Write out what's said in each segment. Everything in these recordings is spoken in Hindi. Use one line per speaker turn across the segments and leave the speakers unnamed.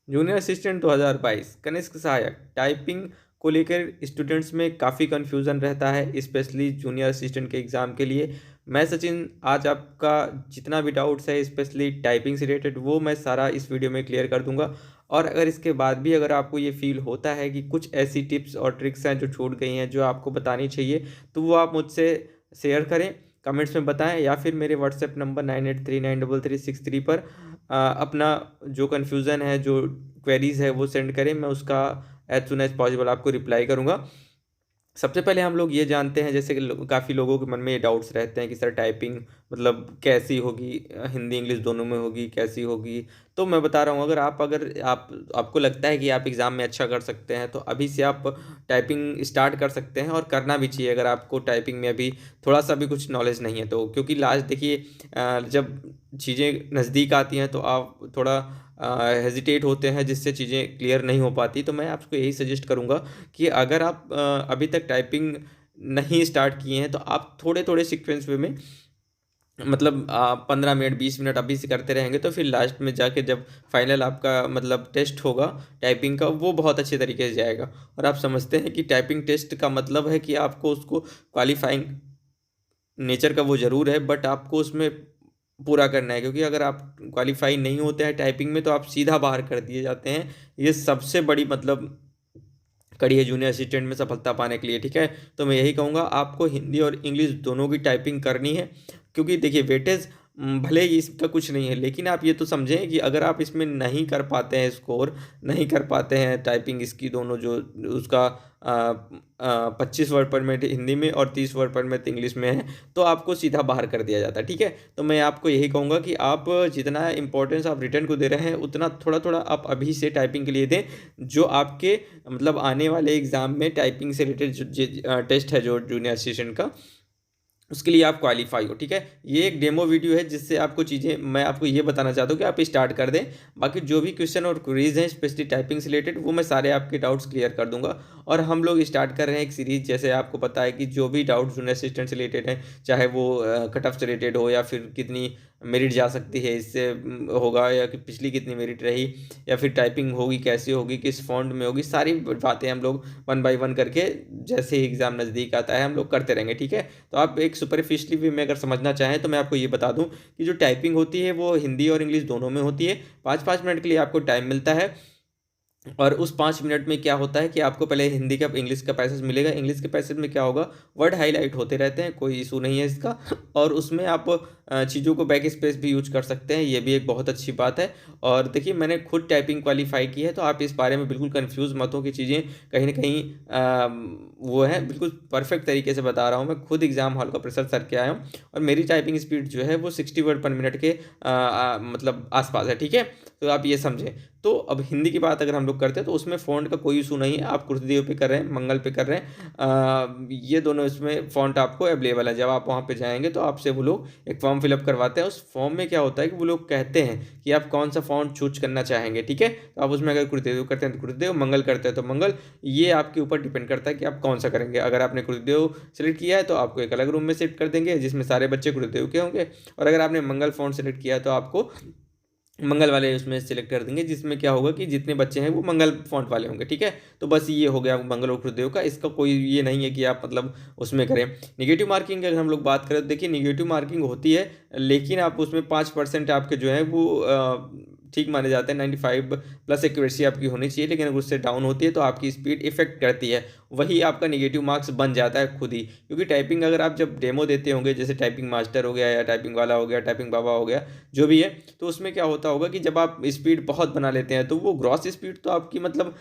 जूनियर असिस्टेंट 2022 कनिष्क सहायक टाइपिंग को लेकर स्टूडेंट्स में काफ़ी कन्फ्यूज़न रहता है, स्पेशली जूनियर असिस्टेंट के एग्ज़ाम के लिए। मैं सचिन आज आपका जितना भी डाउट्स है स्पेशली टाइपिंग से रिलेटेड वो मैं सारा इस वीडियो में क्लियर कर दूंगा। और अगर इसके बाद भी अगर आपको ये फील होता है कि कुछ ऐसी टिप्स और ट्रिक्स हैं जो छूट गई हैं जो आपको बतानी चाहिए, तो वो आप मुझसे शेयर करें, कमेंट्स में बताएं, या फिर मेरे व्हाट्सएप नंबर 98393363 पर अपना जो कन्फ्यूज़न है, जो क्वेरीज़ है वो सेंड करें। मैं उसका एज सुन एज पॉसिबल आपको रिप्लाई करूँगा। सबसे पहले हम लोग ये जानते हैं, जैसे कि काफ़ी लोगों के मन में ये डाउट्स रहते हैं कि सर टाइपिंग मतलब कैसी होगी, हिंदी इंग्लिश दोनों में होगी, कैसी होगी। तो मैं बता रहा हूँ, अगर आपको लगता है कि आप एग्ज़ाम में अच्छा कर सकते हैं तो अभी से आप टाइपिंग स्टार्ट कर सकते हैं, और करना भी चाहिए अगर आपको टाइपिंग में अभी थोड़ा सा भी कुछ नॉलेज नहीं है तो। क्योंकि लास्ट देखिए, जब चीज़ें नज़दीक आती हैं तो आप थोड़ा हेजिटेट होते हैं, जिससे चीज़ें क्लियर नहीं हो पाती। तो मैं आपको यही सजेस्ट करूँगा कि अगर आप अभी तक टाइपिंग नहीं स्टार्ट किए हैं तो आप थोड़े थोड़े सीक्वेंस वे में, मतलब 15 मिनट 20 मिनट अभी से करते रहेंगे तो फिर लास्ट में जाके जब फाइनल आपका मतलब टेस्ट होगा टाइपिंग का, वो बहुत अच्छे तरीके से जाएगा। और आप समझते हैं कि टाइपिंग टेस्ट का मतलब है कि आपको उसको क्वालिफाइंग नेचर का वो ज़रूर है, बट आपको उसमें पूरा करना है। क्योंकि अगर आप क्वालिफाई नहीं होते हैं टाइपिंग में तो आप सीधा बाहर कर दिए जाते हैं। ये सबसे बड़ी मतलब कड़ी है जूनियर असिस्टेंट में सफलता पाने के लिए, ठीक है। तो मैं यही कहूँगा, आपको हिंदी और इंग्लिश दोनों की टाइपिंग करनी है। क्योंकि देखिए वेटेज भले ही इसका कुछ नहीं है, लेकिन आप ये तो समझें कि अगर आप इसमें नहीं कर पाते हैं स्कोर, नहीं कर पाते हैं टाइपिंग इसकी दोनों जो उसका 25 वर्ड पर मिनट हिंदी में और 30 वर्ड पर मिनट इंग्लिश में है, तो आपको सीधा बाहर कर दिया जाता है, ठीक है। तो मैं आपको यही कहूँगा कि आप जितना इंपॉर्टेंस आप रिटर्न को दे रहे हैं उतना थोड़ा थोड़ा आप अभी से टाइपिंग के लिए दें। जो आपके मतलब आने वाले एग्ज़ाम में टाइपिंग से रिलेटेड जो टेस्ट है जो जूनियर असिस्टेंट का, उसके लिए आप क्वालिफाई हो, ठीक है। ये एक डेमो वीडियो है जिससे आपको चीज़ें मैं आपको ये बताना चाहता हूँ कि आप स्टार्ट कर दें। बाकी जो भी क्वेश्चन और क्वेरीज हैं स्पेशली टाइपिंग से रिलेटेड, वो मैं सारे आपके डाउट्स क्लियर कर दूंगा। और हम लोग स्टार्ट कर रहे हैं एक सीरीज, जैसे आपको पता है कि जो भी डाउट जूनियर असिस्टेंट से रिलेटेड है, चाहे वो कट ऑफ से रिलेटेड हो, या फिर कितनी मेरिट जा सकती है इससे होगा, या कि पिछली कितनी मेरिट रही, या फिर टाइपिंग होगी कैसी होगी, किस फॉन्ट में होगी, सारी बातें हम लोग वन बाय वन करके जैसे ही एग्ज़ाम नज़दीक आता है हम लोग करते रहेंगे, ठीक है। तो आप एक सुपरफिशली वे में अगर समझना चाहें तो मैं आपको ये बता दूं कि जो टाइपिंग होती है वो हिंदी और इंग्लिश दोनों में होती है। 5-5 मिनट के लिए आपको टाइम मिलता है, और उस 5 मिनट में क्या होता है कि आपको पहले हिंदी का इंग्लिश का पैसेज मिलेगा। इंग्लिश के पैसेज में क्या होगा, वर्ड हाईलाइट होते रहते हैं, कोई इशू नहीं है इसका। और उसमें आप चीज़ों को बैक स्पेस भी यूज कर सकते हैं, ये भी एक बहुत अच्छी बात है। और देखिए मैंने खुद टाइपिंग क्वालिफाई की है, तो आप इस बारे में बिल्कुल कंफ्यूज मत हो कि चीज़ें कहीं ना कहीं वो है, बिल्कुल परफेक्ट तरीके से बता रहा हूँ। मैं खुद एग्जाम हॉल का प्रेशर सर के आया हूँ, और मेरी टाइपिंग स्पीड जो है वो 60 वर्ड पर मिनट के मतलब आसपास है, ठीक है। तो आप ये समझें। तो अब हिंदी की बात अगर हम लोग करते हैं तो उसमें फ़ॉन्ट का कोई इशू नहीं है। आप कुर्तदेव पे कर रहे हैं, मंगल पे कर रहे हैं, ये दोनों इसमें फ़ॉन्ट आपको अवेलेबल है। जब आप वहाँ पे जाएंगे तो आपसे वो लोग एक फॉर्म फिलअप करवाते हैं। उस फॉर्म में क्या होता है कि वो लोग कहते हैं कि आप कौन सा फ़ॉन्ट चूज करना चाहेंगे, ठीक है। तो आप उसमें अगर कुर्तदेव करते हैं तो कुर्तदेव, मंगल करते हैं तो मंगल, ये आपके ऊपर डिपेंड करता है कि आप कौन सा करेंगे। अगर आपने कुर्तदेव सेलेक्ट किया है तो आपको एक अलग रूम में शिफ्ट कर देंगे जिसमें सारे बच्चे कुर्तदेव के होंगे, और अगर आपने मंगल फ़ॉन्ट सेलेक्ट किया है तो आपको मंगल वाले उसमें सिलेक्ट कर देंगे, जिसमें क्या होगा कि जितने बच्चे हैं वो मंगल फॉन्ट वाले होंगे, ठीक है। तो बस ये हो गया मंगल और गुरुदेव का। इसका कोई ये नहीं है कि आप मतलब उसमें करें। निगेटिव मार्किंग अगर हम लोग बात करें तो देखिए निगेटिव मार्किंग होती है, लेकिन आप उसमें 5% आपके जो है वो ठीक माने जाते हैं। 95+ एक्यूरेसी आपकी होनी चाहिए, लेकिन अगर उससे डाउन होती है तो आपकी स्पीड इफेक्ट करती है, वही आपका निगेटिव मार्क्स बन जाता है खुद ही। क्योंकि टाइपिंग अगर आप जब डेमो देते होंगे, जैसे टाइपिंग मास्टर हो गया या टाइपिंग वाला हो गया, टाइपिंग बाबा हो गया, जो भी है, तो उसमें क्या होता होगा कि जब आप स्पीड बहुत बना लेते हैं तो वो ग्रॉस स्पीड तो आपकी मतलब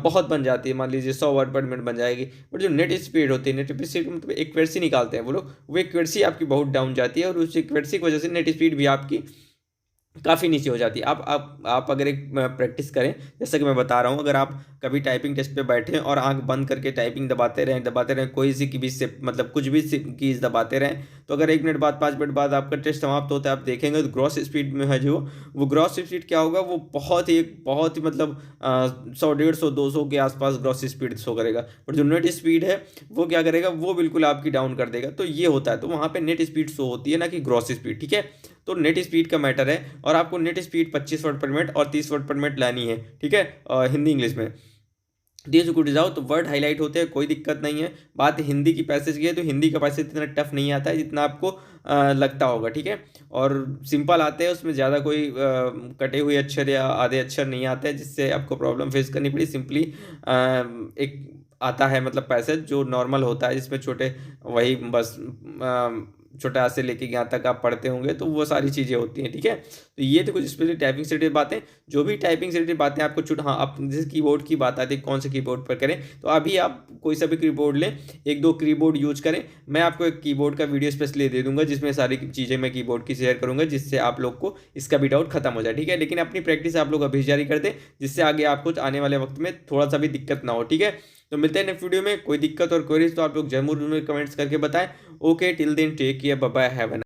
बहुत बन जाती है। मान लीजिए 100 वर्ड पर मिनट बन जाएगी, बट जो नेट स्पीड होती है, नेट स्पीड मतलब एक्यूरेसी निकालते हैं वो लोग, वो एक्यूरेसी आपकी बहुत डाउन जाती है, और उस एक्यूरेसी की वजह से नेट स्पीड भी आपकी काफ़ी नीचे हो जाती है। आप अगर एक प्रैक्टिस करें, जैसा कि मैं बता रहा हूँ, अगर आप कभी टाइपिंग टेस्ट पे बैठें और आंख बंद करके टाइपिंग दबाते रहें, कोई सी की भी से मतलब कुछ भी कीज दबाते रहें, तो अगर 1 मिनट बाद 5 मिनट बाद आपका टेस्ट समाप्त होता है, आप देखेंगे तो ग्रॉस स्पीड में है जो वो ग्रॉस स्पीड क्या होगा, वो बहुत ही मतलब 100 150 200 के आसपास ग्रॉस स्पीड शो करेगा। बट जो नेट स्पीड है वो क्या करेगा, वो बिल्कुल आपकी डाउन कर देगा। तो ये होता है, तो वहाँ पे नेट स्पीड शो होती है ना कि ग्रॉस स्पीड, ठीक है। तो नेट स्पीड का मैटर है, और आपको नेट स्पीड 25 वर्ड पर मिनट और 30 वर्ड पर मिनट लानी है, ठीक है, हिंदी इंग्लिश में। देश को जाओ तो वर्ड हाईलाइट होते हैं, कोई दिक्कत नहीं है। बात हिंदी की पैसेज की है तो हिंदी का पैसेज इतना टफ नहीं आता है जितना आपको लगता होगा, ठीक है। और सिंपल आते हैं, उसमें ज़्यादा कोई कटे हुए अक्षर या आधे अक्षर नहीं आते हैं जिससे आपको प्रॉब्लम फेस करनी पड़ी। सिंपली एक आता है मतलब पैसेज जो नॉर्मल होता है, जिसमें छोटे वही बस छोटा से लेके यहाँ तक आप पढ़ते होंगे, तो वो सारी चीज़ें होती हैं, ठीक है। तो ये तो कुछ स्पेशली टाइपिंग से रिलेटेड बातें। जो भी टाइपिंग से रिलेटेड बातें आपको हाँ, आप जैसे कीबोर्ड की बात आती है, कौन से कीबोर्ड पर करें, तो अभी आप कोई सा भी कीबोर्ड लें, एक दो कीबोर्ड यूज करें। मैं आपको एक कीबोर्ड का वीडियो स्पेशली दे दूंगा जिसमें सारी चीज़ें मैं कीबोर्ड की शेयर करूंगा, जिससे आप लोग को इसका भी डाउट खत्म हो जाए, ठीक है। लेकिन अपनी प्रैक्टिस आप लोग अभी जारी कर दें, जिससे आगे आपको आने वाले वक्त में थोड़ा सा भी दिक्कत ना हो, ठीक है। तो मिलते हैं नेक्स्ट वीडियो में। कोई दिक्कत और क्वेरीज तो आप लोग जरूर कमेंट्स करके बताएं। Okay, till then take care, bye bye, have a